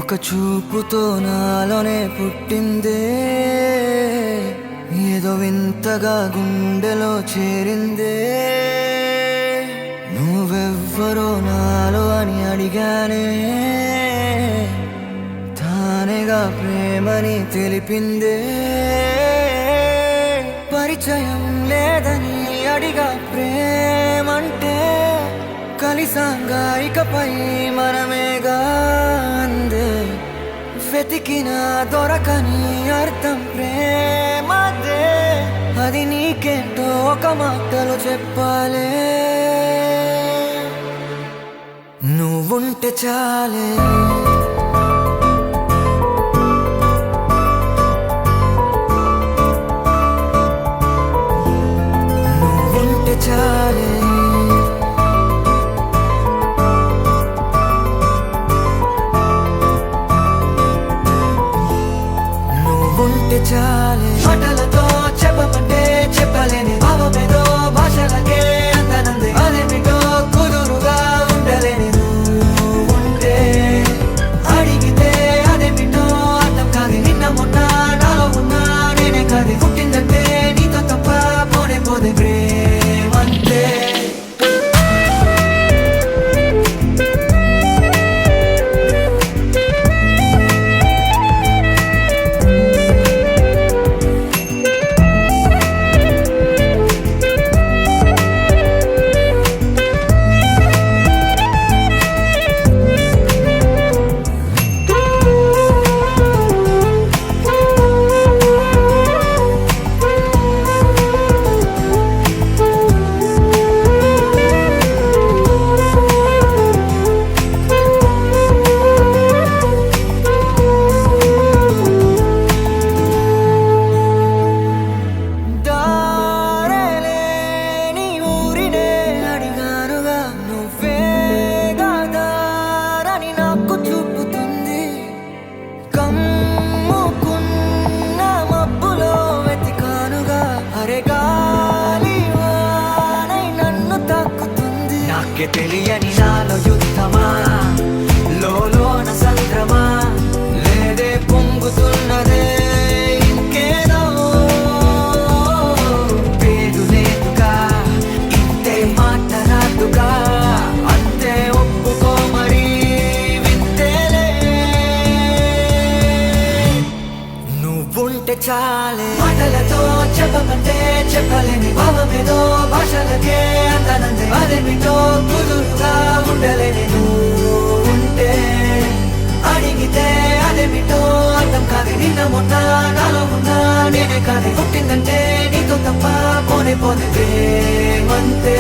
ఒక చూపుతో నాలోనే పుట్టిందే, ఏదో వింతగా గుండెలో చేరిందే. నువ్వెవ్వరో నాలో అని అడిగానే, తానేగా ప్రేమని తెలిపిందే. పరిచయం లేదని అడిగా ప్రేమంటే, కలిసాంగా ఇకపై మనమేగా అందే. వెతికినా దొరకని అర్థం ప్రేమదే, అది నీకేంటో ఒక మాటలో చెప్పాలే. నువ్వుంటే చాలే, నువ్వుంటే చాలే, నువ్వుంటే చాలే. మాటలతో చెప్పమంటే చెప్పలేని భావమేదో భాషలకే అందనంది. అదేమిటో కుదురుగా ఉండలేని నువ్వుంటే, అడిగితే అదేమిటో అర్థం కాదు. నిన్న మొన్న నాలో ఉన్నా నేనే కాదు. పుట్టిందంటే నీతో తప్ప పోనే పోదే ప్రేమంతే. తెలియని నాలో యుద్ధమా, లోన సంద్రమా, లేదే పొంగుతున్నదే ఇంకేదో. పేరు లేదుగా, ఇంతే మాట రాదుగా, అంతే ఒప్పుకో మరి వింతేలే. నువ్వుంటే చాలే, మాటలతో చెప్పమంటే చెప్పలేని భావమేదో భాషలకే అందనందే. అదేమిటో కుదురుగా ఉండలేని నువ్వుంటే, అడిగితే అదేమిటో అర్థం కాదు. నిన్న మొన్న నాలో ఉన్నా నేనే కాదు. పుట్టిందంటే నీతో తప్ప పోనే పోతే ప్రేమంతే.